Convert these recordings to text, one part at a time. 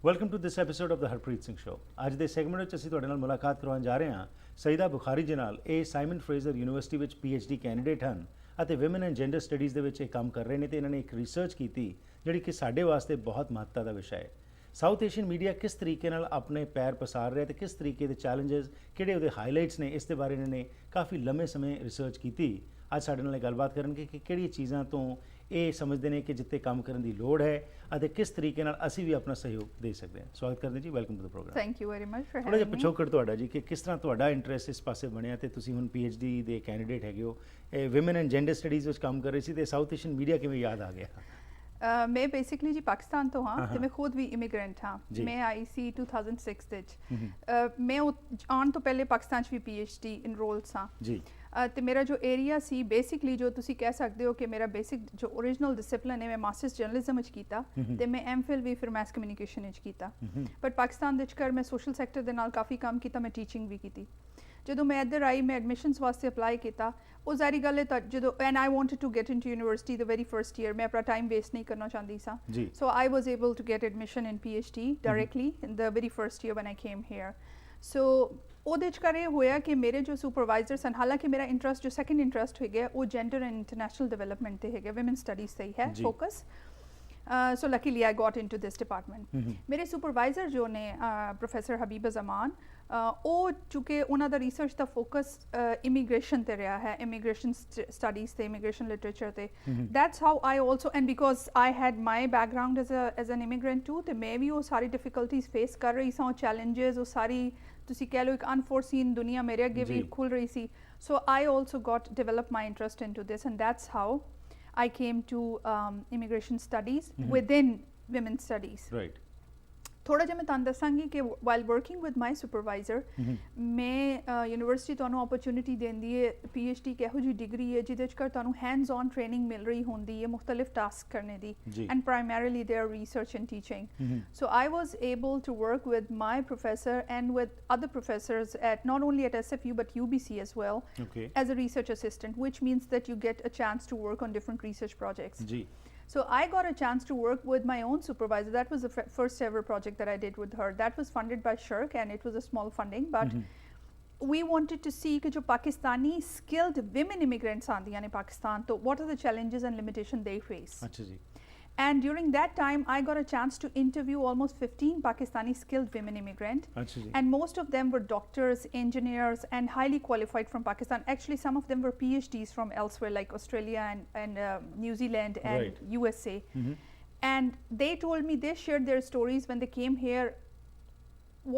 Welcome to this episode of the Harpreet Singh show. ਅੱਜ ਦੇ segment ਵਿੱਚ ਅਸੀਂ ਤੁਹਾਡੇ ਨਾਲ ਮੁਲਾਕਾਤ ਕਰਵਾਉਣ ਜਾ ਰਹੇ ਹਾਂ ਸਈਦਾ ਬੁਖਾਰੀ ਜੀ ਨਾਲ। ਇਹ ਸਾਈਮਨ ਫਰੇਜ਼ਰ ਯੂਨੀਵਰਸਿਟੀ ਵਿੱਚ PhD ਕੈਂਡੀਡੇਟ ਹਨ ਅਤੇ ਵਿਮਨ ਐਂਡ ਜੈਂਡਰ ਸਟੱਡੀਜ਼ ਦੇ ਵਿੱਚ ਇਹ ਕੰਮ ਕਰ ਰਹੇ ਨੇ ਤੇ ਇਹਨਾਂ ਨੇ ਇੱਕ ਰਿਸਰਚ ਕੀਤੀ ਜਿਹੜੀ ਕਿ ਸਾਡੇ ਵਾਸਤੇ ਬਹੁਤ ਮਹੱਤਤਾ ਦਾ ਵਿਸ਼ਾ ਹੈ। ਸਾਊਥ ਏਸ਼ੀਅਨ ਮੀਡੀਆ ਕਿਸ ਤਰੀਕੇ ਨਾਲ ਆਪਣੇ ਪੈਰ ਪਸਾਰ ਰਿਹਾ ਤੇ ਕਿਸ ਤਰੀਕੇ ਦੇ ਚੈਲੰਜਸ, ਕਿਹੜੇ ਉਹਦੇ ਹਾਈਲਾਈਟਸ ਨੇ, ਇਸ ਦੇ ਬਾਰੇ ਇਹਨਾਂ ਨੇ ਕਾਫੀ ਲੰਮੇ ਸਮੇਂ ਰਿਸਰਚ ਕੀਤੀ। ਅੱਜ ਸਾਡੇ ਨਾਲ ਗੱਲਬਾਤ ਕਰਨਗੇ ਕਿ ਕਿਹੜੀਆਂ ਚੀਜ਼ਾਂ ਤੋਂ ਇਹ ਸਮਝਦੇ ਨੇ ਕਿ ਜਿੱਥੇ ਕੰਮ ਕਰਨ ਦੀ ਲੋੜ ਹੈ ਅਤੇ ਕਿਸ ਤਰੀਕੇ ਨਾਲ ਅਸੀਂ ਵੀ ਆਪਣਾ ਸਹਿਯੋਗ ਦੇ ਸਕਦੇ ਹਾਂ। ਸਵਾਗਤ ਕਰਦੇ ਜੀ, welcome to the programme. Thank you very much for ਥੋੜਾ ਜਿਹਾ ਪਿਛੋਕੜ ਤੁਹਾਡਾ ਜੀ ਕਿ ਕਿਸ ਤਰ੍ਹਾਂ ਤੁਹਾਡਾ ਇੰਟਰਸਟ ਇਸ ਪਾਸੇ ਬਣਿਆ ਤੇ ਤੁਸੀਂ ਹੁਣ PhD ਦੇ ਕੈਂਡੀਡੇਟ ਹੈਗੇ ਹੋ, ਇਹ ਵਿਮਨ ਐਂਡ ਜੈਂਡਰ ਸਟੱਡੀਜ਼ ਵਿੱਚ ਕੰਮ ਕਰ ਰਹੇ ਸੀ ਤੇ ਸਾਊਥ ਏਸ਼ੀਅਨ ਮੀਡੀਆ ਕਿਵੇਂ ਯਾਦ ਆ ਗਿਆ? ਮੈਂ ਬੇਸਿਕਲੀ ਜੀ ਪਾਕਿਸਤਾਨ ਤੋਂ ਹਾਂ ਤੇ ਮੈਂ ਖੁਦ ਵੀ ਇਮੀਗ੍ਰੈਂਟ ਹਾਂ। ਮੈਂ ਆਈ ਸੀ 2006 ਦੇ ਵਿੱਚ। ਮੈਂ ਆਉਣ ਤੋਂ ਪਹਿਲੇ ਪਾਕਿਸਤਾਨ 'ਚ ਵੀ PhD ਇਨਰੋਲ ਸਾਂ ਜੀ। ਤੇ ਮੇਰਾ ਜੋ ਏਰੀਆ ਸੀ ਬੇਸਿਕਲੀ ਜੋ ਤੁਸੀਂ ਕਹਿ ਸਕਦੇ ਹੋ ਕਿ ਮੇਰਾ ਬੇਸਿਕ ਜੋ ਓਰੀਜਨਲ ਡਿਸਪਲਿਨ ਹੈ, ਮੈਂ ਮਾਸਟਰਸ ਜਰਨਲਿਜ਼ਮ ਵਿੱਚ ਕੀਤਾ ਤੇ ਮੈਂ MPhil ਵੀ ਫਿਰ ਮੈਸ ਕਮਿਊਨੀਕੇਸ਼ਨ ਵਿੱਚ ਕੀਤਾ। ਬਟ ਪਾਕਿਸਤਾਨ ਦੇ ਵਿੱਚ ਮੈਂ ਸੋਸ਼ਲ ਸੈਕਟਰ ਦੇ ਨਾਲ ਕਾਫੀ ਕੰਮ ਕੀਤਾ, ਮੈਂ ਟੀਚਿੰਗ ਵੀ ਕੀਤੀ। ਜਦੋਂ ਮੈਂ ਇੱਧਰ ਆਈ, ਮੈਂ ਐਡਮਿਸ਼ਨਸ ਵਾਸਤੇ ਅਪਲਾਈ ਕੀਤਾ। ਉਹ ਜ਼ਾਰੀ ਗੱਲ ਹੈ ਜਦੋਂ and I wanted to get into university the very first year, ਮੈਂ ਆਪਣਾ ਟਾਈਮ ਵੇਸਟ ਨਹੀਂ ਕਰਨਾ ਚਾਹੁੰਦੀ ਸਾਂ। So I was able to get admission in PhD directly in the very first year when I came here. So ਉਹਦੇ 'ਚ ਕਰ ਇਹ ਹੋਇਆ ਕਿ ਮੇਰੇ ਜੋ ਸੁਪਰਵਾਈਜ਼ਰ ਸਨ, ਹਾਲਾਂਕਿ ਮੇਰਾ ਇੰਟਰਸਟ ਜੋ ਸੈਕੰਡ ਇੰਟਰਸਟ ਹੈਗਾ ਉਹ ਜੈਂਡਰ ਐਂਡ ਇੰਟਰਨੈਸ਼ਨਲ ਡਿਵੈਲਪਮੈਂਟ 'ਤੇ ਹੈਗਾ, ਵਿਮਨ ਸਟੱਡੀਜ਼ 'ਤੇ ਹੀ ਹੈ focus. So luckily I got into this department. ਮੇਰੇ ਸੁਪਰਵਾਈਜ਼ਰ ਜੋ ਨੇ ਪ੍ਰੋਫੈਸਰ ਹਬੀਬਾ ਜ਼ਮਾਨ, ਉਹ ਚੂँकि ਉਹਨਾਂ ਦਾ ਰਿਸਰਚ ਦਾ ਫੋਕਸ ਇਮੀਗ੍ਰੇਸ਼ਨ 'ਤੇ ਰਿਹਾ ਹੈ, ਇਮੀਗ੍ਰੇਸ਼ਨ ਸਟੱਡੀਜ਼ 'ਤੇ, ਇਮੀਗ੍ਰੇਸ਼ਨ ਲਿਟਰੇਚਰ 'ਤੇ। That's how I also, and because I had my background as an immigrant too, ਤੇ ਮੈਂ ਵੀ ਉਹ ਸਾਰੀ ਡਿਫਿਕਲਟੀਜ਼ ਫੇਸ ਕਰ ਰਹੀ ਸਾਂ, ਉਹ ਚੈਲੰਜਸ, ਉਹ ਸਾਰੀ ਤੁਸੀਂ ਕਹਿ ਲਓ ਇੱਕ ਅਨਫੋਰਸੀਨ ਦੁਨੀਆ ਮੇਰੇ ਅੱਗੇ ਵੀ ਖੁੱਲ ਰਹੀ ਸੀ। So I also got develop my interest into this, and that's how I came to immigration studies within women's studies. Right. ਥੋੜਾ ਜਿਹਾ ਮੈਂ ਤੁਹਾਨੂੰ ਦੱਸਾਂਗੀ ਕਿ while working with my supervisor, ਮੈਂ ਯੂਨੀਵਰਸਿਟੀ ਤੁਹਾਨੂੰ ਓਪਰਚੁਨਿਟੀ ਦਿੰਦੀ ਹੈ। PhD ਇੱਕ ਇਹੋ ਜਿਹੀ ਡਿਗਰੀ ਹੈ ਜਿਹਦੇ 'ਚ ਤੁਹਾਨੂੰ ਹੈਂਡਸ ਔਨ ਟ੍ਰੇਨਿੰਗ ਮਿਲ ਰਹੀ ਹੁੰਦੀ ਹੈ ਮੁਖਤਲਿਫ ਟਾਸਕ ਕਰਨੇ ਦੀ, and primarily their research and teaching. So I was able to work with my professor and with other professors at not only at SFU but UBC as well, as a research assistant, which means that you get a chance to work on different research projects. So I got a chance to work with my own supervisor. That was the first ever project that I did with her. That was funded by SHRC and it was a small funding, but we wanted to see कि जो Pakistani skilled women immigrants आंदियां ने Pakistan, तो what are the challenges and limitations they face. अच्छा जी. And during that time, I got a chance to interview almost 15 Pakistani skilled women immigrants. And most of them were doctors, engineers, and highly qualified from Pakistan. Actually, some of them were PhDs from elsewhere, like Australia and New Zealand and USA. And they told me, they shared their stories when they came here,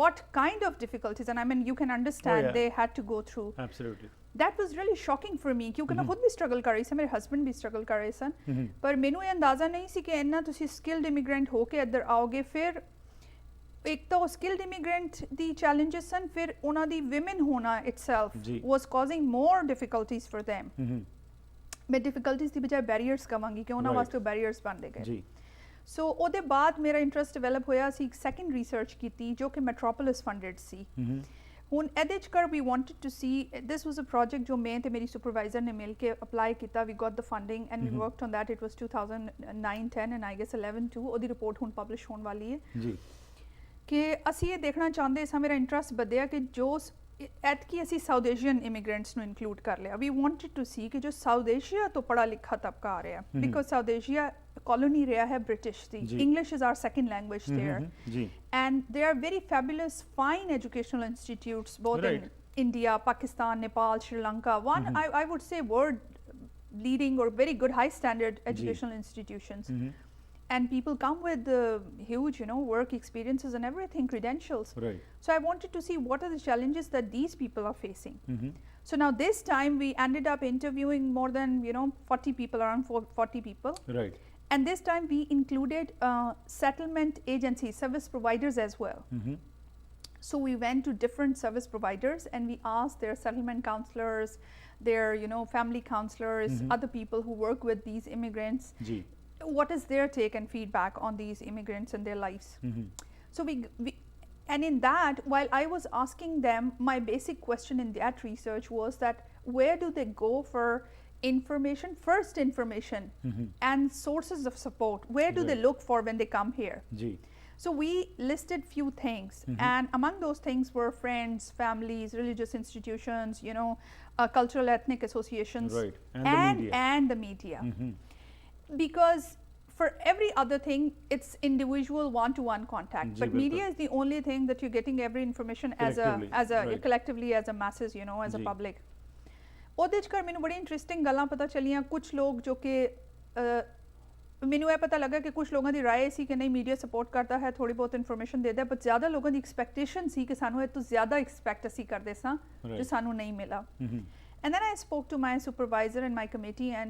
what kind of difficulties, and I mean, you can understand they had to go through. Absolutely. That was really shocking for me क्योंकि मैं खुद भी struggle कर रही थी, मेरे husband भी struggle कर रहे सन, पर मैनू ये अंदाज़ा नहीं सी कि इन्ना तुसी स्किल्ड इमिग्रेंट हो के इधर आओगे। फिर एक तो स्किल्ड इमिग्रेंट दी चैलेंजेस सन, फिर उन्हां दी विमेन होना itself was causing more difficulties for them. मैं difficulties दी बजाय barriers कहांगी कि उन्हां वास्ते barriers बन गए। सो ਉਹਦੇ ਬਾਅਦ ਮੇਰਾ ਇੰਟਰਸਟ ਡਿਵੈਲਪ ਹੋਇਆ ਸੀ, ਇੱਕ ਸੈਕੰਡ ਰਿਸਰਚ ਕੀਤੀ ਜੋ ਕਿ ਮੈਟਰੋਪੋਲਿਸ ਫੰਡਡ ਸੀ। ਹੁਣ ਇਹਦੇ 'ਚ ਕਰ ਵੀ wanted to see, this was a project ਜੋ ਮੈਂ ਤੇ ਮੇਰੀ ਸੁਪਰਵਾਈਜ਼ਰ ਨੇ ਮਿਲ ਕੇ ਅਪਲਾਈ ਕੀਤਾ। We got the funding and we worked on that. It was 2009-10 and I guess 11-2। ਉਹਦੀ ਰਿਪੋਰਟ ਹੁਣ ਪਬਲਿਸ਼ ਹੋਣ ਵਾਲੀ ਹੈ ਜੀ। ਕਿ ਅਸੀਂ ਇਹ ਦੇਖਣਾ ਚਾਹੁੰਦੇ ਸਾਂ, ਮੇਰਾ ਇੰਟਰਸਟ ਵਧਿਆ ਕਿ ਜੋ ਐਤਕੀ ਅਸੀਂ ਸਾਊਥ ਏਸ਼ੀਅਨ ਇਮੀਗ੍ਰੈਂਟਸ ਨੂੰ ਇਨਕਲੂਡ ਕਰ ਲਿਆ। ਵੀ ਵਾਂਟਡ ਟੂ ਸੀ ਕਿ ਜੋ ਸਾਊਥ ਏਸ਼ੀਆ ਤੋਂ ਪੜ੍ਹਾ ਲਿਖਾ ਤਬਕਾ ਆ ਰਿਹਾ, ਬਿਕੋਜ਼ ਸਾਊਥ ਏਸ਼ੀਆ colony ਰਿਹਾ ਹੈ British the. English is our second language there, and there are very fabulous fine educational institutes both in India, Pakistan, Nepal, Sri Lanka. One I would say world leading or very good high standard educational institutions. And people come with huge, work experiences and everything, credentials. So I wanted to see what are the challenges that these people are facing. So now this time we ended up interviewing more than 40 people, around 40 people. And this time we included settlement agencies, service providers as well. So we went to different service providers and we asked their settlement counselors, their family counselors, other people who work with these immigrants, what is their take and feedback on these immigrants and their lives. So we and in that, while I was asking them, my basic question in that research was that where do they go for information, first information, and sources of support? Where do they look for when they come here? So we listed few things, and among those things were friends, families, religious institutions, you know, cultural ethnic associations, right. and the media. Because for every other thing, it's individual one-to-one contact, but media is the only thing that you're getting every information as a collectively, as a masses, you know, as a public. ਉਹਦੇ 'ਚ ਕਰ ਮੈਨੂੰ ਬੜੀ interesting ਗੱਲਾਂ ਪਤਾ ਚੱਲੀਆਂ। ਕੁਛ ਲੋਕ ਜੋ ਕਿ ਮੈਨੂੰ ਇਹ ਪਤਾ ਲੱਗਾ ਕਿ ਕੁਛ ਲੋਕਾਂ ਦੀ ਰਾਏ ਸੀ ਕਿ ਨਹੀਂ ਮੀਡੀਆ ਸਪੋਰਟ ਕਰਦਾ ਹੈ, ਥੋੜੀ ਬਹੁਤ ਇਨਫੋਰਮੇਸ਼ਨ ਦੇ ਦਿਆ, ਬਟ ਜ਼ਿਆਦਾ ਲੋਕਾਂ ਦੀ ਐਕਸਪੈਕਟੇਸ਼ਨ ਸੀ ਕਿ ਸਾਨੂੰ ਇਹ ਤੋਂ ਜ਼ਿਆਦਾ ਐਕਸਪੈਕਟ ਅਸੀਂ ਕਰਦੇ ਸਾਂ ਜੋ ਸਾਨੂੰ ਨਹੀਂ ਮਿਲਾ। And then I spoke to my supervisor and my committee and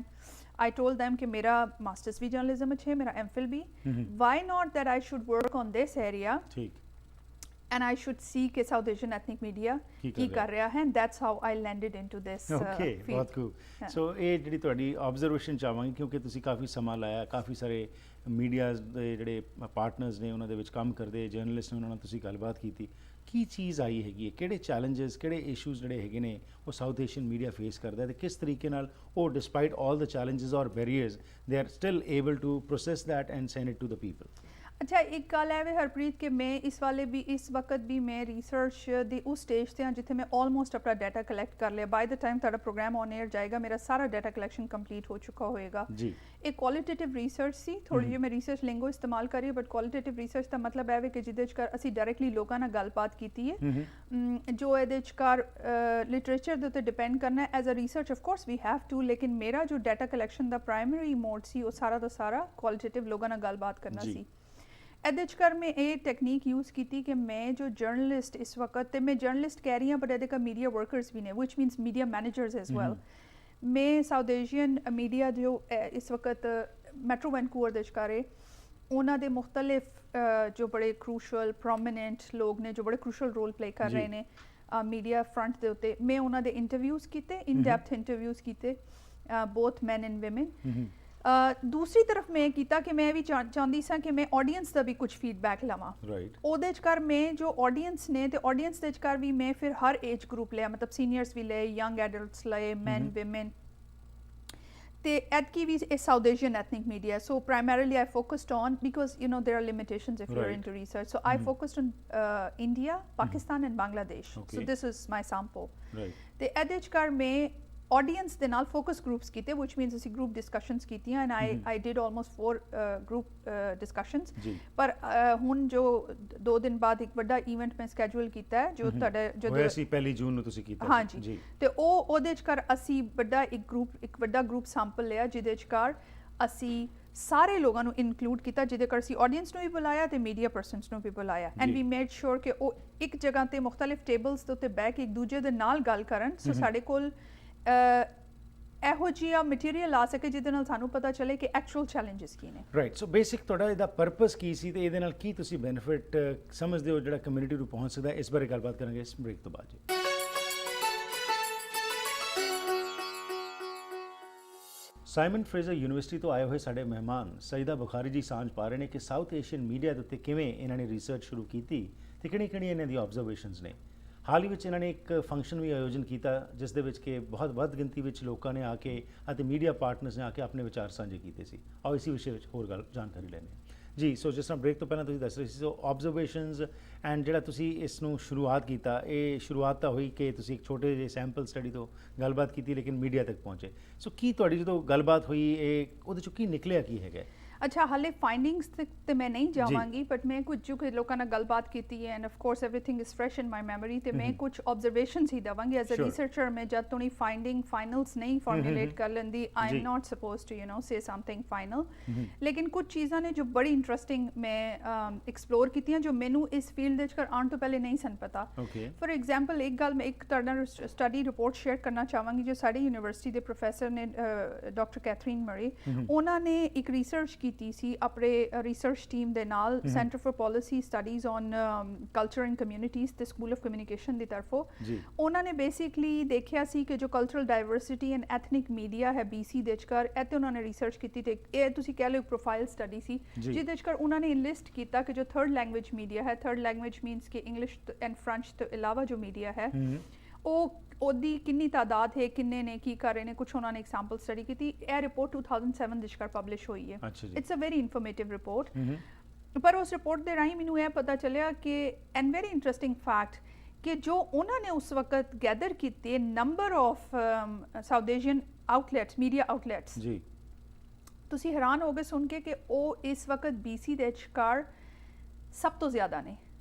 I told them कि मेरा मास्टर्स भी जर्नलिज्म में है, मेरा MPhil भी, why not that I should work on this area and I should see कि South Asian ethnic media ਕੀ ਕਰ ਰਿਹਾ ਹੈ, and that's how I landed into this field. ਬਹੁਤ cool. So ਇਹ ਜਿਹੜੀ ਤੁਹਾਡੀ ਆਬਜ਼ਰਵੇਸ਼ਨ ਚਾਹਾਂਗੇ, ਕਿਉਂਕਿ ਤੁਸੀਂ ਕਾਫੀ ਸਮਾਂ ਲਾਇਆ, ਕਾਫੀ ਸਾਰੇ ਮੀਡੀਆ ਦੇ ਜਿਹੜੇ ਪਾਰਟਨਰਸ ਨੇ ਉਹਨਾਂ ਦੇ ਵਿੱਚ ਕੰਮ ਕਰਦੇ ਜਰਨਲਿਸਟ ਨੇ, ਉਹਨਾਂ ਨਾਲ ਤੁਸੀਂ ਗੱਲਬਾਤ ਕੀਤੀ। ਕੀ ਚੀਜ਼ ਆਈ ਹੈਗੀ ਹੈ, ਕਿਹੜੇ ਚੈਲੰਜਸ, ਕਿਹੜੇ ਇਸ਼ੂਜ਼ ਜਿਹੜੇ ਹੈਗੇ ਨੇ ਉਹ ਸਾਊਥ ਏਸ਼ੀਅਨ ਮੀਡੀਆ ਫੇਸ ਕਰਦਾ, ਤੇ ਕਿਸ ਤਰੀਕੇ ਨਾਲ ਉਹ despite all the challenges or barriers they are still able to process that and send it to the people. अच्छा, एक गल है वे हरप्रीत कि मैं इस वक्त भी मैं रिसर्च दी उस स्टेज ते हाँ जिथे मैं ऑलमोस्ट अपना डाटा कलैक्ट कर लिया। बाय द टाइम तुहाडा प्रोग्राम ऑन एयर जाएगा मेरा सारा डाटा कलैक्शन कंप्लीट हो चुका होएगा। एक क्वालिटेटिव रिसर्च सी, थोड़ी जी मैं रिसर्च लिंगो इस्तेमाल करी, बट क्वालिटेटिव रिसर्च का मतलब है कि जिहदे च कर असी डायरैक्टली लोकां नाल गलबात कीती है, जो इहदे च कर लिटरेचर दे उत्ते डिपेंड करना है। As a research of course we have to, लेकिन मेरा जो डाटा कलैक्शन दा प्राइमरी मोड सी वो सारा दा सारा क्वालिटेटिव लोकां नाल गलबात करना सी। ਇਹਦੇ 'ਚ ਕਰ ਮੈਂ ਇਹ ਟੈਕਨੀਕ ਯੂਜ਼ ਕੀਤੀ ਕਿ ਮੈਂ ਜੋ ਜਰਨਲਿਸਟ ਇਸ ਵਕਤ, ਤੇ ਮੈਂ ਜਰਨਲਿਸਟ ਕਹਿ ਰਹੀ ਹਾਂ ਬਟ ਇਹਦੇ ਕਾ ਮੀਡੀਆ ਵਰਕਰਸ ਵੀ ਨੇ, which means media managers as well. ਮੈਂ ਸਾਊਥ ਏਸ਼ੀਅਨ ਮੀਡੀਆ ਜੋ ਇਸ ਵਕਤ ਮੈਟਰੋ ਵੈਨਕੂਵਰ ਦੇ ਵਿਚਕਾਰੇ ਉਹਨਾਂ ਦੇ ਮੁਖਤਲਿਫ ਜੋ ਬੜੇ ਕ੍ਰੂਸ਼ਲ ਪ੍ਰੋਮੀਨੈਂਟ ਲੋਕ ਨੇ ਜੋ ਬੜੇ ਕ੍ਰੂਸ਼ਲ ਰੋਲ ਪਲੇ ਕਰ ਰਹੇ ਨੇ ਮੀਡੀਆ ਫਰੰਟ ਦੇ ਉੱਤੇ, ਮੈਂ ਉਹਨਾਂ ਦੇ ਇੰਟਰਵਿਊਜ਼ ਕੀਤੇ, ਇਨ ਡੈਪਥ ਇੰਟਰਵਿਊਜ਼ ਕੀਤੇ, ਬੋਥ ਮੈਨ ਐਂਡ ਵਿਮਨ। दूसरी तरफ मैं किया कि मैं भी चाहती सा कि मैं ऑडियंस का भी कुछ फीडबैक लवां। ਉਹਦੇ 'ਚ ਕਰ मैं जो ऑडियंस ने ते ऑडियंस ਦੇ 'ਚ ਕਰ भी मैं फिर हर एज ग्रुप लिया, मतलब सीनियर्स भी ले, यंग एडल्ट्स ले, मैन विमेन, ते एतकी भी is South Asian ethnic media. So primarily I focused on, because you know there are limitations if you're into research, so I focused on India, Pakistan and Bangladesh. So this is my sample. ਤੇ ਇਹਦੇ 'ਚ ਕਰ मैं audience ਦੇ ਨਾਲ focus groups ਕੀਤੇ, which means ਅਸੀਂ group discussions ਕੀਤੀਆਂ, and I did almost 4 group discussions. ਪਰ ਹੁਣ ਜੋ 2 ਦਿਨ ਬਾਅਦ ਇੱਕ ਵੱਡਾ ਇਵੈਂਟ ਮੈਂ ਸਕੈਜੂਲ ਕੀਤਾ ਹੈ ਜੋ ਤੁਹਾਡਾ ਹੋਇਆ ਸੀ 1 ਜੂਨ ਨੂੰ ਤੁਸੀਂ ਕੀਤਾ। ਹਾਂਜੀ, ਤੇ ਉਹਦੇ 'ਚ ਕਰ ਅਸੀਂ ਇੱਕ ਵੱਡਾ ਗਰੁੱਪ ਸੈਂਪਲ ਲਿਆ, ਜਿਹਦੇ 'ਚ ਕਰ ਅਸੀਂ ਸਾਰੇ ਲੋਕਾਂ ਨੂੰ ਇਨਕਲੂਡ ਕੀਤਾ, ਜਿਹਦੇ ਕਰ ਅਸੀਂ ਆਡੀਅנס ਨੂੰ ਵੀ ਬੁਲਾਇਆ ਤੇ ਮੀਡੀਆ ਪਰਸਨਸ ਨੂੰ ਵੀ ਬੁਲਾਇਆ, ਐਂਡ ਵੀ ਮੇਡ ਸ਼ੋਰ ਕਿ ਉਹ ਇੱਕ ਜਗ੍ਹਾ ਤੇ ਮੁਖਤਲਿਫ ਟੇਬਲਸ ਦੇ ਉੱਤੇ ਬਹਿ ਕੇ ਇੱਕ ਦੂਜੇ ਦੇ ਨਾਲ ਗੱਲ ਕਰਨ। ਸੋ ਸਾਡੇ ਕੋਲ ਇਹੋ ਜਿਹਾ ਮਟੀਰੀਅਲ ਆ ਸਕੇ ਜਿਹਦੇ ਨਾਲ ਸਾਨੂੰ ਪਤਾ ਚੱਲੇ ਕਿ ਐਕਚੁਅਲ ਚੈਲੰਜਸ ਕੀ ਨੇ। ਰਾਈਟ, ਸੋ ਬੇਸਿਕ ਤੁਹਾਡਾ ਇਹਦਾ ਪਰਪਸ ਕੀ ਸੀ ਤੇ ਇਹਦੇ ਨਾਲ ਕੀ ਤੁਸੀਂ ਬੈਨੀਫਿਟ ਸਮਝਦੇ ਹੋ ਜਿਹੜਾ ਕਮਿਊਨਿਟੀ ਨੂੰ ਪਹੁੰਚ ਸਕਦਾ, ਇਸ ਬਾਰੇ ਗੱਲਬਾਤ ਕਰਾਂਗੇ ਇਸ ਬ੍ਰੇਕ ਤੋਂ ਬਾਅਦ ਜੀ। ਸਾਈਮਨ ਫਰੇਜ਼ਰ ਯੂਨੀਵਰਸਿਟੀ ਤੋਂ ਆਏ ਹੋਏ ਸਾਡੇ ਮਹਿਮਾਨ ਸਈਦਾ ਬੁਖਾਰੀ ਜੀ ਸਾਂਝ ਪਾ ਰਹੇ ਨੇ ਕਿ ਸਾਊਥ ਏਸ਼ੀਅਨ ਮੀਡੀਆ ਦੇ ਉੱਤੇ ਕਿਵੇਂ ਇਹਨਾਂ ਨੇ ਰਿਸਰਚ ਸ਼ੁਰੂ ਕੀਤੀ ਤੇ ਕਿਹੜੀਆਂ ਇਹਨਾਂ ਦੀ ਆਬਜ਼ਰਵੇਸ਼ਨਸ ਨੇ। ਹਾਲ ਹੀ ਵਿੱਚ ਇਹਨਾਂ ਨੇ ਇੱਕ ਫੰਕਸ਼ਨ ਵੀ ਆਯੋਜਨ ਕੀਤਾ ਜਿਸ ਦੇ ਵਿੱਚ ਕਿ ਬਹੁਤ ਵੱਧ ਗਿਣਤੀ ਵਿੱਚ ਲੋਕਾਂ ਨੇ ਆ ਕੇ ਅਤੇ ਮੀਡੀਆ ਪਾਰਟਨਰਸ ਨੇ ਆ ਕੇ ਆਪਣੇ ਵਿਚਾਰ ਸਾਂਝੇ ਕੀਤੇ ਸੀ। ਆਓ ਇਸੇ ਵਿਸ਼ੇ ਵਿੱਚ ਹੋਰ ਜਾਣਕਾਰੀ ਲੈਂਦੇ ਹਾਂ ਜੀ। ਸੋ ਜਿਸ ਤਰ੍ਹਾਂ ਬ੍ਰੇਕ ਤੋਂ ਪਹਿਲਾਂ ਤੁਸੀਂ ਦੱਸ ਰਹੇ ਸੀ, ਸੋ ਆਬਜ਼ਰਵੇਸ਼ਨਸ ਐਂਡ ਜਿਹੜਾ ਤੁਸੀਂ ਇਸ ਨੂੰ ਸ਼ੁਰੂਆਤ ਕੀਤਾ, ਇਹ ਸ਼ੁਰੂਆਤ ਤਾਂ ਹੋਈ ਕਿ ਤੁਸੀਂ ਇੱਕ ਛੋਟੇ ਜਿਹੇ ਸੈਂਪਲ ਸਟੱਡੀ ਤੋਂ ਗੱਲਬਾਤ ਕੀਤੀ ਲੇਕਿਨ ਮੀਡੀਆ ਤੱਕ ਪਹੁੰਚੇ। ਸੋ ਕੀ ਤੁਹਾਡੀ ਜਦੋਂ ਗੱਲਬਾਤ ਹੋਈ ਇਹ ਉਹਦੇ 'ਚੋਂ ਕੀ ਨਿਕਲਿਆ ਕੀ ਹੈਗਾ? अच्छा, हाले फाइंडिंग्स ते मैं नहीं जावांगी, बट मैं कुछ जो लोगों ने गलबात की है, and of course everything is fresh in my memory, तो मैं कुछ ऑब्जर्वेशंस ही दवांगी एज अ रिसर्चर। मैं जब तो फाइंडिंग फाइनल्स नहीं फॉर्मुलेट कर लेंदी, I am not suppose to say something final, लेकिन कुछ चीज़ां ने जो बड़ी इंटरेस्टिंग मैं एक्सप्लोर की जो मैनू इस फील्ड कर आने तो पहले नहीं सन पता। फॉर एग्जाम्पल एक गल मैं एक स्टडी रिपोर्ट शेयर करना चाहवांगी जो साड़ी यूनिवर्सिटी के प्रोफैसर ने डॉक्टर कैथरीन मरी, उन्होंने एक रिसर्च की ਕੀਤੀ ਸੀ ਆਪਣੇ ਰਿਸਰਚ ਟੀਮ ਦੇ ਨਾਲ centre for policy studies on culture and communities ਤੇ ਸਕੂਲ ਆਫ ਕਮਿਊਨੀਕੇਸ਼ਨ ਦੀ ਤਰਫੋਂ ਉਹਨਾਂ ਨੇ ਬੇਸਿਕਲੀ ਦੇਖਿਆ ਸੀ ਕਿ ਜੋ cultural diversity and ethnic media ਹੈ BC ਦੇ ਵਿਚਕਾਰ ਇਹ ਤੇ ਉਹਨਾਂ ਨੇ ਰਿਸਰਚ ਕੀਤੀ ਤੇ ਇਹ ਤੁਸੀਂ ਕਹਿ ਲਓ ਇੱਕ ਪ੍ਰੋਫਾਈਲ ਸਟੱਡੀ ਸੀ ਜਿਹਦੇ ਵਿਚਕਾਰ ਉਹਨਾਂ ਨੇ ਇਨਲਿਸਟ ਕੀਤਾ ਕਿ ਜੋ ਥਰਡ ਲੈਂਗੁਏਜ ਮੀਡੀਆ ਹੈ ਥਰਡ ਲੈਂਗੁਏਜ ਮੀਨਸ ਕਿ ਇੰਗਲਿਸ਼ ਐਂਡ ਫ੍ਰੈਂਚ ਤੋਂ ਇਲਾਵਾ ਜੋ ਮੀਡੀਆ ਹੈ ਉਹ ਉਹਦੀ ਕਿੰਨੀ ਤਾਦਾਦ ਹੈ ਕਿੰਨੇ ਨੇ ਕੀ ਕਰ ਰਹੇ ਨੇ ਕੁਝ ਉਹਨਾਂ ਨੇ ਐਗਜ਼ਾਮਪਲ ਸਟੱਡੀ ਕੀਤੀ ਇਹ ਰਿਪੋਰਟ 2007 ਦੇ ਵਿਚਕਾਰ ਪਬਲਿਸ਼ ਹੋਈ ਹੈ it's a very informative report ਪਰ ਉਸ ਰਿਪੋਰਟ ਦੇ ਰਾਹੀਂ ਮੈਨੂੰ ਇਹ ਪਤਾ ਚੱਲਿਆ ਕਿ ਐਂਡ ਵੈਰੀ ਇੰਟਰਸਟਿੰਗ ਫੈਕਟ ਕਿ ਜੋ ਉਹਨਾਂ ਨੇ ਉਸ ਵਕਤ ਗੈਦਰ ਕੀਤੇ number of south Asian outlets media outlets ਜੀ ਤੁਸੀਂ ਹੈਰਾਨ ਹੋਗੇ ਸੁਣ ਕੇ ਕਿ ਉਹ ਇਸ ਵਕਤ BC ਦੇ ਵਿਚਕਾਰ ਸਭ ਤੋਂ ਜ਼ਿਆਦਾ ਨੇ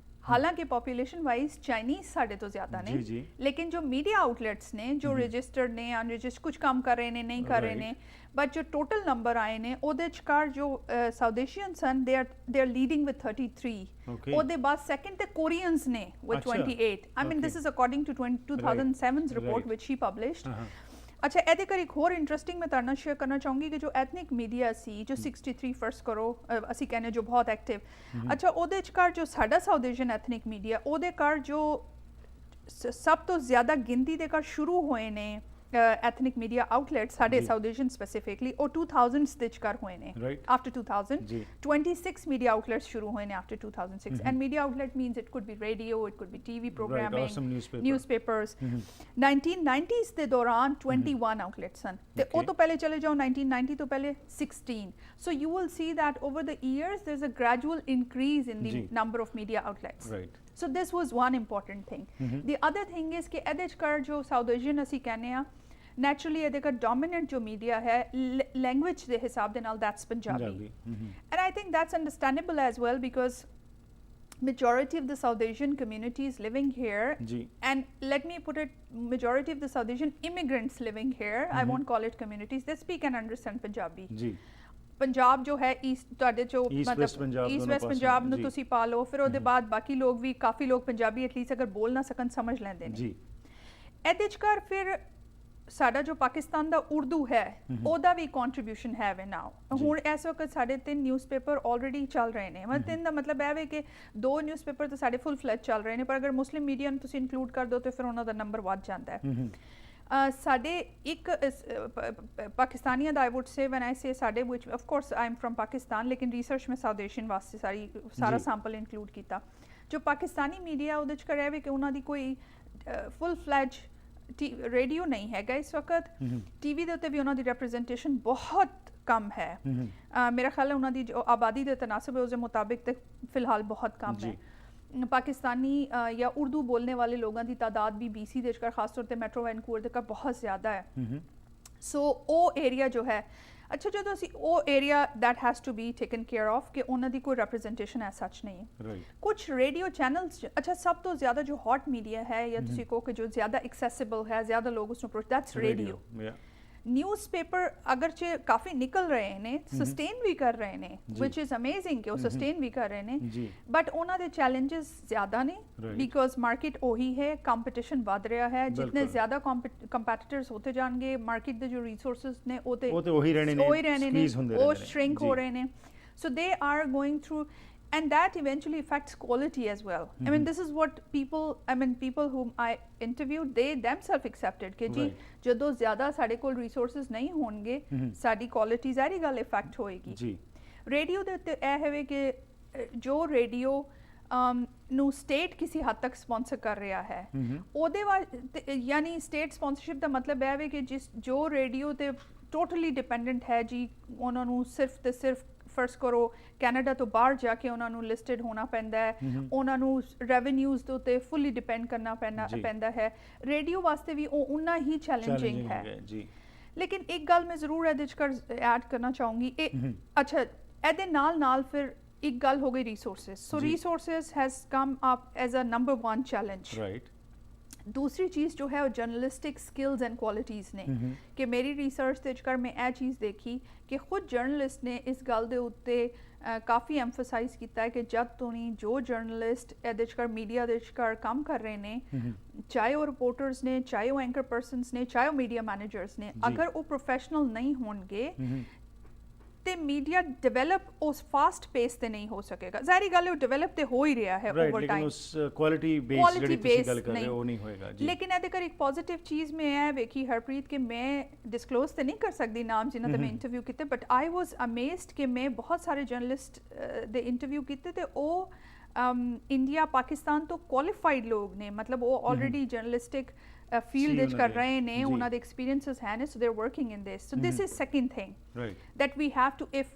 ਹਾਲਾਂਕਿ ਪੋਪੂਲੇਸ਼ਨ ਵਾਈਜ਼ ਚਾਈਨੀਜ਼ ਸਾਡੇ ਤੋਂ ਜ਼ਿਆਦਾ ਨੇ ਲੇਕਿਨ ਜੋ ਮੀਡੀਆ ਆਊਟਲੈਟਸ ਨੇ ਜੋ ਰਜਿਸਟਰਡ ਨੇ ਅਨਰਜਿਸਟਰਡ ਕੁਝ ਕੰਮ ਕਰ ਰਹੇ ਨੇ ਨਹੀਂ ਕਰ ਰਹੇ ਨੇ ਬਟ ਜੋ ਟੋਟਲ ਨੰਬਰ ਆਏ ਨੇ ਉਹਦੇ ਵਿਚਕਾਰ ਜੋ south Asian son they are leading with 33 ਉਹਦੇ ਬਾਅਦ ਸੈਕੰਡ ਤੇ ਕੋਰੀਅਨਸ ਨੇ with 28 I mean this is according to 2007's report ਵਿਚ ਹੀ ਪਬਲਿਸ਼ਡ ਅੱਛਾ ਇਹਦੇ ਕਰ ਇੱਕ ਹੋਰ ਇੰਟਰਸਟਿੰਗ ਮੈਂ ਤੁਹਾਡੇ ਨਾਲ ਸ਼ੇਅਰ ਕਰਨਾ ਚਾਹੂੰਗੀ ਕਿ ਜੋ ਐਥਨਿਕ ਮੀਡੀਆ ਸੀ ਜੋ 63 ਫਰਸਟ ਕਰੋ ਅਸੀਂ ਕਹਿੰਦੇ ਜੋ ਬਹੁਤ ਐਕਟਿਵ ਅੱਛਾ ਉਹਦੇ ਵਿਚਕਾਰ ਜੋ ਸਾਡਾ ਸਾਊਥ ਏਸ਼ੀਅਨ ਐਥਨਿਕ ਮੀਡੀਆ ਉਹਦੇ ਕਰ ਜੋ ਸਭ ਤੋਂ ਜ਼ਿਆਦਾ ਗਿਣਤੀ ਦੇ ਕਰ ਸ਼ੁਰੂ ਹੋਏ ਨੇ ਐਥਨਿਕ ਮੀਡੀਆ ਆਊਟਲੈਟਸ ਸਾਡੇ ਸਾਊਥ ਏਸ਼ੀਅਨ ਸਪੈਸੀਫਿਕਲੀ ਉਹ 2000s ਦੇ ਵਿਚਕਾਰ ਹੋਏ ਨੇ ਆਫਟਰ 2000 26 ਮੀਡੀਆ ਆਊਟਲੈਟਸ ਸ਼ੁਰੂ ਹੋਏ ਨੇ after 2006 and media outlet means it could B radio it could B TV programming newspapers 1990s ਦੇ ਦੌਰਾਨ 21 ਆਊਟਲੈਟਸ ਸਨ ਤੇ ਉਹ ਤੋਂ ਪਹਿਲੇ ਚਲੇ ਜਾਓ 1990 ਤੋਂ ਪਹਿਲੇ 16 so you will see that over the years there is a gradual increase in the number of media outlets so this was one important thing the other thing is कि ਇਹਦੇ ਚ ਜੋ ਸਾਊਥ ਏਸ਼ੀਅਨ ਅਸੀਂ ਕਹਿੰਦੇ ਆ naturally ਇਹਦੇ ਕਾ dominant ਜੋ media ਹੈ language ਦੇ ਹਿਸਾਬ ਦੇ ਨਾਲ that's Punjabi and I think that's understandable as well because majority of the South Asian community is living here and let me put it majority of the South Asian immigrants living here I won't call it communities they speak and understand Punjabi Punjab ਜੋ ਹੈ East ਤੁਹਾਡੇ ਜੋ ਮਤਲਬ East West Punjab ਨੂੰ ਤੁਸੀਂ ਪਾ ਲਓ ਫਿਰ ਉਹਦੇ ਬਾਅਦ ਬਾਕੀ ਲੋਕ ਵੀ ਕਾਫੀ ਲੋਕ ਪੰਜਾਬੀ ਐਟਲੀਸਟ ਅਗਰ ਬੋਲ ਨਾ ਸਕਣ ਸਮਝ ਲੈਂਦੇ ਨੇ ਜੀ ਇਹਦੇ ਚ ਕਰ ਫਿਰ ਸਾਡਾ ਜੋ ਪਾਕਿਸਤਾਨ ਦਾ ਉਰਦੂ ਹੈ ਉਹਦਾ ਵੀ ਕੰਟਰੀਬਿਊਸ਼ਨ ਹੈ ਵੇ ਨਾਓ ਹੁਣ ਇਸ ਵਕਤ ਸਾਡੇ 3 ਨਿਊਜ਼ਪੇਪਰ ਆਲਰੇਡੀ ਚੱਲ ਰਹੇ ਨੇ ਮਤਲਬ 3 ਦਾ ਮਤਲਬ ਇਹ ਵੇ ਕਿ 2 ਨਿਊਜ਼ਪੇਪਰ ਤਾਂ ਸਾਡੇ ਫੁੱਲ ਫਲੈਜ ਚੱਲ ਰਹੇ ਨੇ ਪਰ ਅਗਰ ਮੁਸਲਿਮ ਮੀਡੀਆ ਨੂੰ ਤੁਸੀਂ ਇਨਕਲੂਡ ਕਰ ਦਿਓ ਤੇ ਫਿਰ ਉਹਨਾਂ ਦਾ ਨੰਬਰ ਵੱਧ ਜਾਂਦਾ ਹੈ ਸਾਡੇ ਇੱਕ ਪਾਕਿਸਤਾਨੀਆਂ ਦਾ ਆਈ wood say van I say ਸਾਡੇ ਵਿਚ of course I am from Pakistan ਲੇਕਿਨ ਰਿਸਰਚ ਮੈਂ ਸਾਊਥ ਏਸ਼ੀਅਨ ਵਾਸਤੇ ਸਾਰਾ ਸੈਂਪਲ ਇਨਕਲੂਡ ਕੀਤਾ ਜੋ ਪਾਕਿਸਤਾਨੀ ਮੀਡੀਆ ਉਹਦੇ ਚ ਕਰਿਆ ਵੇ ਕਿ ਉਹਨਾਂ ਦੀ ਕੋਈ ਫੁੱਲ ਫਲੈਜ ਰੇਡੀਓ ਨਹੀਂ ਹੈਗਾ ਇਸ ਵਕਤ TV ਦੇ ਉੱਤੇ ਵੀ ਉਹਨਾਂ ਦੀ ਰਿਪਰੈਜ਼ੈਂਟੇਸ਼ਨ ਬਹੁਤ ਕਮ ਹੈ ਮੇਰਾ ਖਿਆਲ ਹੈ ਉਹਨਾਂ ਦੀ ਜੋ ਆਬਾਦੀ ਦੇ ਤਨਾਸਬ ਹੈ ਉਸ ਦੇ ਮੁਤਾਬਿਕ ਤੇ ਫਿਲਹਾਲ ਬਹੁਤ ਕਮ ਹੈ पाकिस्तानी या उर्दू बोलने वाले लोगों की तादाद भी BC देश का खास तौर पर मैट्रो वैनकूवर का बहुत ज़्यादा है सो वो एरिया जो है अच्छा जो असी वो area that has to be taken care of कि उन्होंने कोई रिप्रेजेंटेशन है सच नहीं कुछ रेडियो चैनल्स अच्छा सब तो ज़्यादा जो हॉट मीडिया है या तुसी को कि जो ज़्यादा एक्सेसिबल है ज़्यादा लोग उसमें अप्रोच दैट्स रेडियो न्यूज़पेपर अगरचे काफ़ी निकल रहे हैं सस्टेन भी कर रहे हैं विच इज़ अमेजिंग कि वो सस्टेन भी कर रहे हैं बट उन्होंने चैलेंजेस ज़्यादा ने बिकॉज मार्केट वही है कंपटीशन बढ़ रहा है जितने ज़्यादा कंपैटिटर्स होते जाएंगे मार्केट के जो रिसोर्सेज ने वही रहने वो श्रिंक हो रहे हैं so they are going through and that eventually affects quality as well I mean this is what people whom I interviewed they themselves accepted कि जी ਜਦੋਂ ਜ਼ਿਆਦਾ ਸਾਡੇ ਕੋਲ ਰਿਸੋਰਸਸ ਨਹੀਂ ਹੋਣਗੇ ਸਾਡੀ ਕੁਆਲਿਟੀ ਜ਼ਾਰੀ ਗੱਲ ਇਫੈਕਟ ਹੋਏਗੀ ਜੀ ਰੇਡੀਓ ਦੇ ਉੱਤੇ ਇਹ ਹੈ ਕਿ ਜੋ ਰੇਡੀਓ ਨੂੰ ਸਟੇਟ ਕਿਸੇ ਹੱਦ ਤੱਕ ਸਪਾਂਸਰ ਕਰ ਰਿਹਾ ਹੈ ਉਹਦੇ ਯਾਨੀ ਸਟੇਟ ਸਪਾਂਸਰਸ਼ਿਪ ਦਾ ਮਤਲਬ ਇਹ ਹੈ ਕਿ ਜੋ ਰੇਡੀਓ ਤੇ ਟੋਟਲੀ ਡਿਪੈਂਡੈਂਟ ਹੈ ਜੀ ਉਹਨਾਂ ਨੂੰ ਸਿਰਫ ਤੇ ਸਿਰਫ ਫਰਸਟ ਕਰੋ ਕੈਨੇਡਾ ਤੋਂ ਬਾਹਰ ਜਾ ਕੇ ਉਹਨਾਂ ਨੂੰ ਲਿਸਟਡ ਹੋਣਾ ਪੈਂਦਾ ਹੈ ਉਹਨਾਂ ਨੂੰ ਰੈਵਨਿਊਜ਼ ਦੇ ਉੱਤੇ ਫੁੱਲੀ ਡਿਪੈਂਡ ਕਰਨਾ ਪੈਂਦਾ ਹੈ ਰੇਡੀਓ ਵਾਸਤੇ ਵੀ ਉਹ ਉਨਾ ਹੀ ਚੈਲੰਜਿੰਗ ਹੈ ਜੀ ਲੇਕਿਨ ਇੱਕ ਗੱਲ ਮੈਂ ਜ਼ਰੂਰ ਇਹਦੇ ਚ ਐਡ ਕਰਨਾ ਚਾਹੂੰਗੀ ਅੱਛਾ ਇਹਦੇ ਨਾਲ ਫਿਰ ਇੱਕ ਗੱਲ ਹੋ ਗਈ resources so resources has come up as a number 1 challenge right दूसरी चीज़ जो है वो जर्नलिस्टिक स्किल्स एंड क्वालिटीज़ ने कि मेरी रिसर्च दे कर मैं यह चीज़ देखी कि खुद जर्नलिस्ट ने इस गल दे उत्ते काफ़ी एम्फसाइज किया है कि जब तो नहीं जो जर्नलिस्ट ये कर मीडिया दे कर काम कर रहे हैं चाहे वो रिपोर्टर्स ने चाहे वो एंकर पर्सनस ने चाहे वो मीडिया मैनेजर्स ने अगर वो प्रोफेशनल नहीं होंगे ਤੇ ਮੀਡੀਆ ਡਿਵੈਲਪ ਉਸ ਫਾਸਟ ਪੇਸ ਤੇ ਨਹੀਂ ਹੋ ਸਕੇਗਾ। ਜ਼ਾਹਿਰ ਗੱਲ ਹੈ ਉਹ ਡਿਵੈਲਪ ਤੇ ਹੋ ਹੀ ਰਿਹਾ ਹੈ ਓਵਰ ਟਾਈਮ, ਲੇਕਿਨ ਉਸ ਕੁਆਲਿਟੀ ਬੇਸ ਜਿਹੜੀ ਤੁਸੀਂ ਗੱਲ ਕਰ ਰਹੇ ਹੋ ਉਹ ਨਹੀਂ ਹੋਏਗਾ ਜੀ। ਲੇਕਿਨ ਇਹਦੇ ਕਰ ਇੱਕ ਪੋਜ਼ਿਟਿਵ ਚੀਜ਼ ਮੈਂ ਇਹ ਵੇਖੀ ਹਰਪ੍ਰੀਤ ਕਿ ਮੈਂ ਡਿਸਕਲੋਜ਼ ਤੇ ਨਹੀਂ ਕਰ ਸਕਦੀ ਨਾਮ ਜਿਨ੍ਹਾਂ ਦਾ ਮੈਂ ਇੰਟਰਵਿਊ ਕੀਤੇ, ਬਟ ਆਈ ਵਾਸ ਅਮੇਜ਼ਡ ਕਿ ਮੈਂ ਬਹੁਤ ਸਾਰੇ ਜਰਨਲਿਸਟ ਦੇ ਇੰਟਰਵਿਊ ਕੀਤੇ ਤੇ ਉਹ ਇੰਡੀਆ ਪਾਕਿਸਤਾਨ ਤੋਂ ਕੁਆਲੀਫਾਈਡ ਲੋਕ ਨੇ, ਮਤਲਬ ਉਹ ਆਲਰੇਡੀ ਜਰਨਲਿਸਟਿਕ field ਵਿੱਚ ਕਰ ਰਹੇ ਨੇ, ਉਹਨਾਂ ਦੇ experiences ਹਨ, so they're working in this. So this is second thing that we have to, if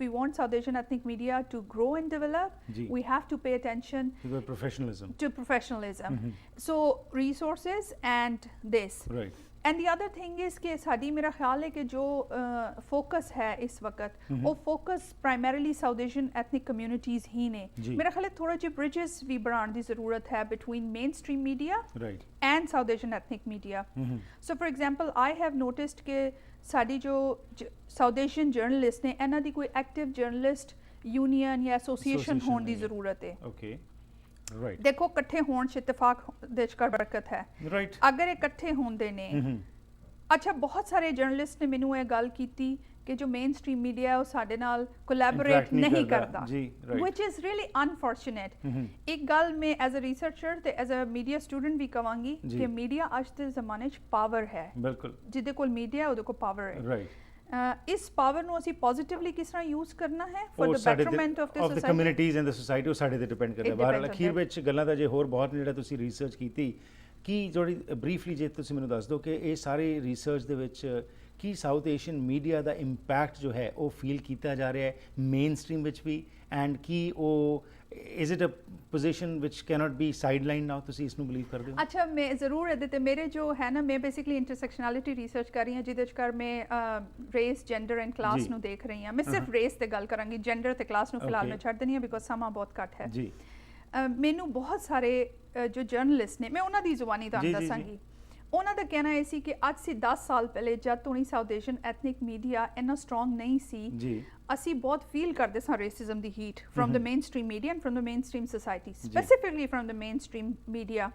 we want South Asian ethnic media to grow and develop, we have to pay attention to professionalism. So resources and this. And the other thing is कि साड़ी मेरा ख्याल है कि जो focus है इस वक्त वो focus primarily South Asian ethnic communities ही ने, मेरा ख्याल है थोड़ा जो bridges भी बनाने की ज़रूरत है between mainstream media and South Asian ethnic media. So for example I have noticed कि साड़ी जो South Asian journalist ने इन्हां दी कोई active journalist union या association होने की ज़रूरत है। देखो इकट्ठे होने च इत्तेफाक दे च बरकत है, अगर इकट्ठे होंदे ने। अच्छा बहुत सारे जर्नलिस्ट ने मैनू ये गल कीती कि जो मेन स्ट्रीम मीडिया है वो साडे नाल कोलैबोरेट नहीं करता, व्हिच इज़ रियली अनफॉर्चुनेट। एक गल मैं एज अ रिसर्चर ते एज अ मीडिया स्टूडेंट भी कहांगी कि मीडिया अज दे ज़माने च पावर है, जिहदे कोल मीडिया है उहदे कोल पावर है। इस पावर ਨੂੰ ਅਸੀਂ ਪੋਜ਼ਿਟਿਵਲੀ ਕਿਸ ਤਰ੍ਹਾਂ ਯੂਜ਼ ਕਰਨਾ ਹੈ for the betterment of the communities and the society, ਉਹ ਸਾਡੇ ਤੇ ਡਿਪੈਂਡ ਕਰਦਾ। ਬਾਹਰ ਅਖੀਰ ਵਿੱਚ ਗੱਲਾਂ ਦਾ ਜੇ ਹੋਰ ਬਹੁਤ ਜਿਹੜਾ ਤੁਸੀਂ ਰਿਸਰਚ ਕੀਤੀ, ਕੀ ਥੋੜੀ ਬਰੀਫਲੀ ਜੇ ਤੁਸੀਂ ਮੈਨੂੰ ਦੱਸ ਦਿਓ ਕਿ ਇਹ ਸਾਰੇ ਰਿਸਰਚ ਦੇ ਵਿੱਚ ਕੀ ਸਾਊਥ ਏਸ਼ੀਅਨ ਮੀਡੀਆ ਦਾ ਇੰਪੈਕਟ ਜੋ ਹੈ ਉਹ ਫੀਲ ਕੀਤਾ ਜਾ ਰਿਹਾ ਹੈ ਮੇਨ ਸਟ੍ਰੀਮ ਵਿੱਚ ਵੀ, ਐਂਡ ਕੀ ਉਹ is it a position which cannot be sidelined now? ਤੁਸੀਂ ਇਸ ਨੂੰ ਬਲੀਵ ਕਰਦੇ ਹੋ? ਅੱਛਾ ਮੈਂ ਜ਼ਰੂਰ ਇਹਦੇ ਤੇ ਮੇਰੇ ਜੋ ਹੈ ਨਾ, ਮੈਂ ਬੇਸਿਕਲੀ ਇੰਟਰਸੈਕਸ਼ਨੈਲਿਟੀ ਰਿਸਰਚ ਕਰ ਰਹੀ ਹਾਂ ਜਿਹਦੇ ਚ ਕਰ ਮੈਂ ਰੇਸ ਜੈਂਡਰ ਐਂਡ ਕਲਾਸ ਨੂੰ ਦੇਖ ਰਹੀ ਹਾਂ। ਮੈਂ ਸਿਰਫ ਰੇਸ ਤੇ ਗੱਲ ਕਰਾਂਗੀ, ਜੈਂਡਰ ਤੇ ਕਲਾਸ ਨੂੰ ਫਿਲਹਾਲ ਮੈਂ ਛੱਡ ਦਿੰਦੀ ਹਾਂ ਬਿਕੋਜ਼ ਸਮਾਂ ਬਹੁਤ ਘੱਟ ਹੈ ਜੀ। ਮੈਨੂੰ ਬਹੁਤ ਸਾਰੇ ਜੋ ਜਰਨਲਿਸਟ ਨੇ, ਮੈਂ ਉਹਨਾਂ ਦੀ ਜ਼ੁਬਾਨੀ ਤੁਹਾਨੂੰ ਦੱਸਾਂਗੀ, ਉਹਨਾਂ ਦਾ ਕਹਿਣਾ ਇਹ ਸੀ ਕਿ ਅੱਜ ਸੀ 10 ਸਾਲ ਪਹਿਲੇ ਜਦ ਤੋਂ ਸਾਊਥ ਏਸ਼ੀਅਨ ਐਥਨਿਕ ਮੀਡੀਆ ਇੰਨਾ ਸਟਰੋਂਗ ਨਹੀਂ ਸੀ, ਅਸੀਂ ਬਹੁਤ ਫੀਲ ਕਰਦੇ ਸਾਂ racism the heat from the main stream media and from the main stream society, specifically from the main stream media.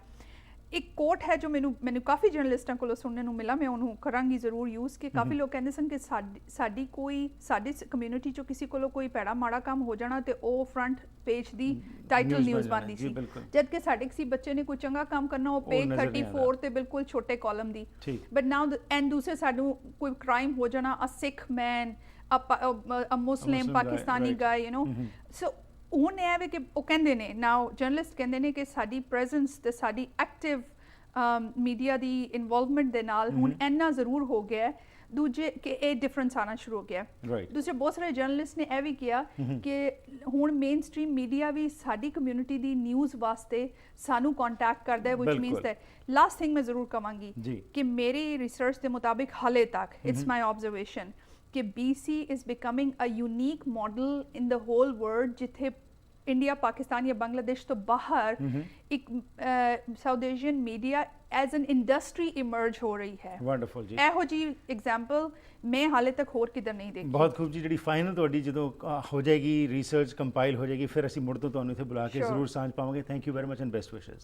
ਇੱਕ ਕੋਟ ਹੈ ਜੋ ਮੈਨੂੰ ਕਾਫੀ ਜਰਨਲਿਸਟਾਂ ਕੋਲੋਂ ਸੁਣਨ ਨੂੰ ਮਿਲਾ, ਮੈਂ ਉਹਨੂੰ ਕਰਾਂਗੀ ਜ਼ਰੂਰ ਯੂਜ਼, ਕਿ ਕਾਫੀ ਲੋਕ ਕਹਿੰਦੇ ਸਨ ਕਿ ਸਾਡੀ ਕਮਿਊਨਿਟੀ 'ਚੋਂ ਕਿਸੇ ਕੋਲੋਂ ਕੋਈ ਭੈੜਾ ਮਾੜਾ ਕੰਮ ਹੋ ਜਾਣਾ ਤੇ ਉਹ ਫਰੰਟ ਪੇਜ ਦੀ ਟਾਈਟਲ ਨਿਊਜ਼ ਬਣਦੀ ਸੀ, ਜਦਕਿ ਸਾਡੇ ਕਿਸੇ ਬੱਚੇ ਨੇ ਕੋਈ ਚੰਗਾ ਕੰਮ ਕਰਨਾ ਉਹ ਪੇਜ 34 ਤੇ ਬਿਲਕੁਲ ਛੋਟੇ column the. But now and ਦੂਸਰੇ ਸਾਨੂੰ ਕੋਈ ਕ੍ਰਾਈਮ ਹੋ ਜਾਣਾ, ਅ ਸਿੱਖ ਮੈਨ, ਅ ਮੁਸਲਿਮ ਪਾਕਿਸਤਾਨੀ ਗਾਇ, ਯੂ ਨੋ। ਸੋ ਹੁਣ ਇਹ ਵੇ ਕਿ ਉਹ ਕਹਿੰਦੇ ਨੇ, ਨਾਓ ਜਰਨਲਿਸਟ ਕਹਿੰਦੇ ਨੇ ਕਿ ਸਾਡੀ ਪ੍ਰੈਜ਼ੈਂਸ ਤੇ ਸਾਡੀ ਐਕਟਿਵ ਮੀਡੀਆ ਦੀ ਇਨਵੋਲਵਮੈਂਟ ਦੇ ਨਾਲ ਹੁਣ ਇੰਨਾ ਜ਼ਰੂਰ ਹੋ ਗਿਆ, ਦੂਜੇ ਕਿ ਇਹ ਡਿਫਰੈਂਸ ਆਉਣਾ ਸ਼ੁਰੂ ਹੋ ਗਿਆ। ਦੂਸਰੇ ਬਹੁਤ ਸਾਰੇ ਜਰਨਲਿਸਟ ਨੇ ਇਹ ਵੀ ਕਿਹਾ ਕਿ ਹੁਣ ਮੇਨ ਸਟ੍ਰੀਮ ਮੀਡੀਆ ਵੀ ਸਾਡੀ ਕਮਿਊਨਿਟੀ ਦੀ ਨਿਊਜ਼ ਵਾਸਤੇ ਸਾਨੂੰ ਕੰਟੈਕਟ ਕਰਦਾ ਹੈ, ਵਿਚ ਮੀਨਸ ਦੈਟ ਲਾਸਟ ਥਿੰਗ ਮੈਂ ਜ਼ਰੂਰ ਕਹਾਂਗੀ ਕਿ ਮੇਰੀ ਰਿਸਰਚ ਦੇ ਮੁਤਾਬਿਕ ਹਾਲੇ ਤੱਕ ਇਟਸ ਮਾਈ ਆਬਜ਼ਰਵੇਸ਼ਨ कि BC is becoming a unique model in the whole world, जिथे इंडिया पाकिस्तान या बांग्लादेश तो बाहर एक South Asian media as an industry emerge हो रही है। वंडरफुल जी, एहो जी एग्जांपल मैं हाले तक होर किधर नहीं देखी। बहुत खूब जी, जी फाइनल ਤੁਹਾਡੀ ਜਦੋਂ ਹੋ ਜਾਏਗੀ ਰਿਸਰਚ ਕੰਪਾਈਲ ਹੋ ਜਾਏਗੀ ਫਿਰ ਅਸੀਂ ਮੁੜ ਤੋਂ ਤੁਹਾਨੂੰ ਇੱਥੇ ਬੁਲਾ ਕੇ ਜ਼ਰੂਰ ਸਾਂਝ ਪਾਵਾਂਗੇ। Thank you very much and best ਵਿਸ਼ੇਸ।